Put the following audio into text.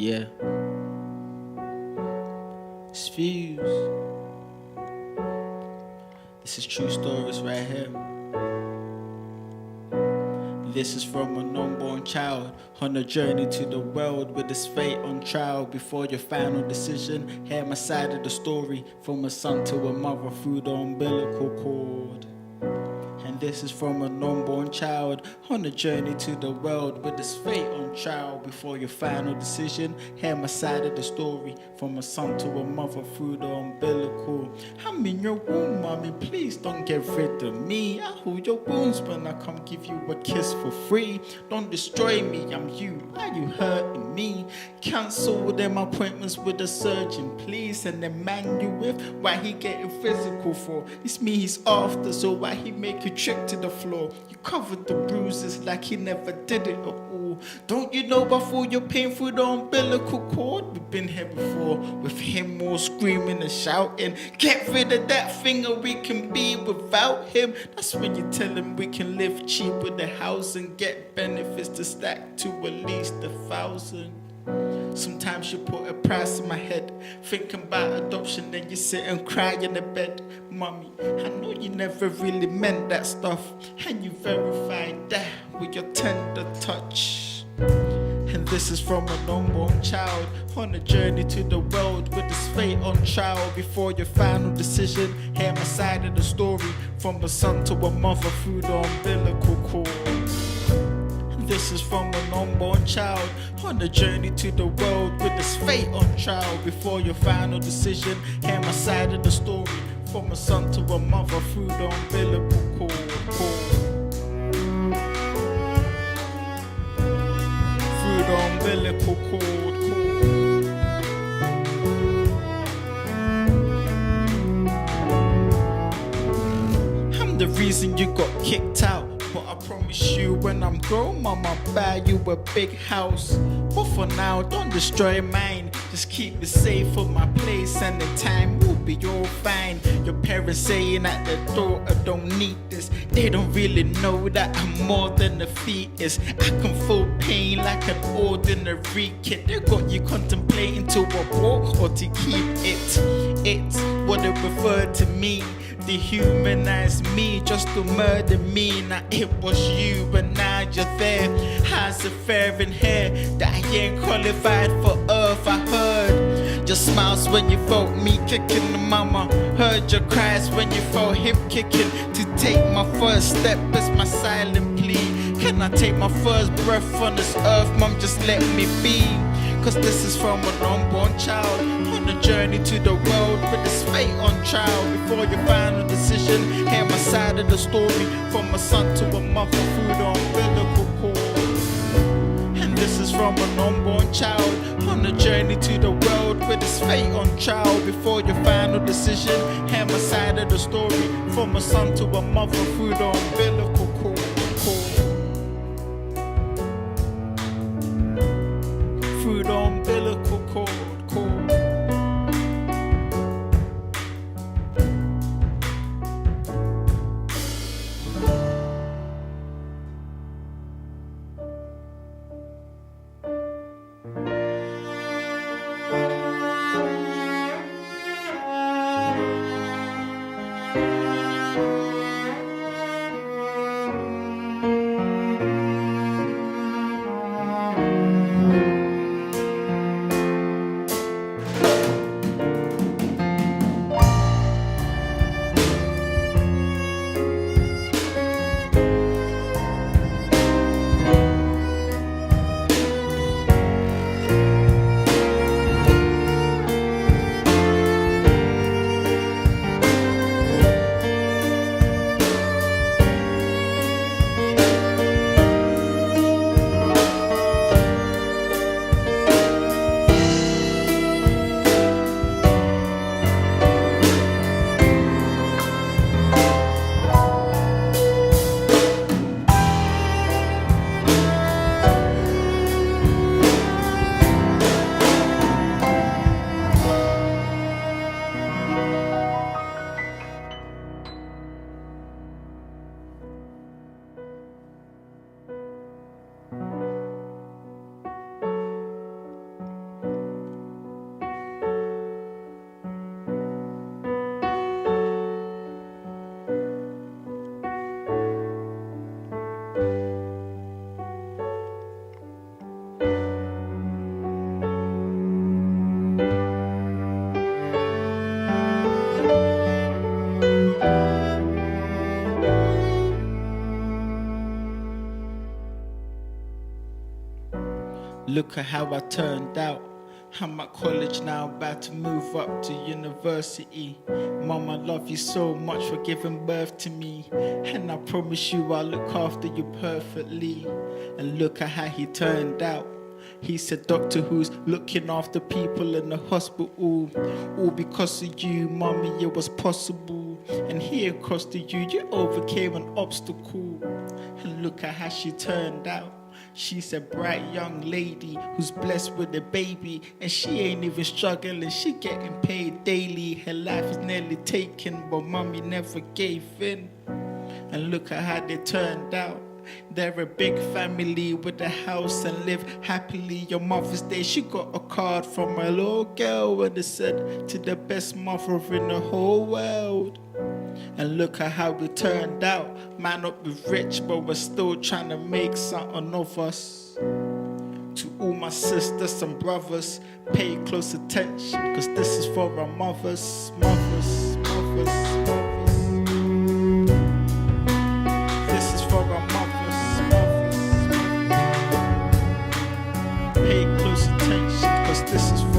Yeah. It's Fuse. This is true stories right here. This is from an unborn child on a journey to the world with his fate on trial. Before your final decision, hear my side of the story. From a son to a mother through the umbilical cord. And this is from an unborn child on a journey to the world with his fate on trial. Before your final decision, hear my side of the story. From a son to a mother through the umbilical. I'm in your womb, mommy, please don't get rid of me. I hold your wounds when I come give you a kiss for free. Don't destroy me, I'm you, why you hurting me? Cancel them appointments with the surgeon, please. And the man you with, why he getting physical for? It's me he's after, so why he make you trip to the floor? You covered the bruises like he never did it at all. Don't you know before you're paying through the umbilical cord? We've been here before, with him all screaming and shouting. Get rid of that thing or we can be without him. That's when you tell him we can live cheap with the house and get benefits to stack to at least 1,000. Sometimes you put a price in my head, thinking about adoption, then you sit and cry in the bed. Mommy, I know you never really meant that stuff, and you verified that with your tender touch. And this is from an unborn child on a journey to the world with his fate on trial. Before your final decision, hear my side of the story. From a son to a mother through the umbilical cord. This is from an unborn child on a journey to the world with his fate on trial. Before your final decision, hear my side of the story. From a son to a mother through the umbilical cord. Through the umbilical cord. I'm the reason you got kicked out. But I promise you when I'm grown, mama, buy you a big house. But for now, don't destroy mine. Just keep it safe for my place and the time will be all fine. Your parents saying that their daughter don't need this. They don't really know that I'm more than a fetus. I can feel pain like an ordinary kid. They got you contemplating to walk or to keep it. It's what they refer to me. Dehumanize me just to murder me. Now it was you, but now you're there. How's it fair in here that I ain't qualified for earth? I heard your smiles when you felt me kicking the mama. Heard your cries when you felt him kicking. To take my first step is my silent plea. Can I take my first breath on this earth? Mom, just let me be. Cause this is from an unborn child on a journey to the world with his fate on trial. Before your final decision, hear my side of the story. From a son to a mother through the umbilical cord. And this is from an unborn child on a journey to the world with his fate on trial. Before your final decision, hear my side of the story. From a son to a mother through the umbilical cord. Through the umbilical cord. Look at how I turned out. I'm at college now, about to move up to university. Mom, I love you so much for giving birth to me, and I promise you I'll look after you perfectly. And look at how he turned out. He's a doctor who's looking after people in the hospital. All because of you, mommy, it was possible. And here across to you, you overcame an obstacle. And look at how she turned out. She's a bright young lady who's blessed with a baby, and she ain't even struggling, she getting paid daily. Her life is nearly taken, but mommy never gave in. And look at how they turned out. They're a big family with a house and live happily. Your Mother's Day, she got a card from a little girl and it said, to the best mother in the whole world. And look at how we turned out. Might not be rich, but we're still trying to make something of us. To all my sisters and brothers, pay close attention, cause this is for our mothers, mothers, mothers, mothers. This is for our mothers, mothers. Pay close attention, cause this is for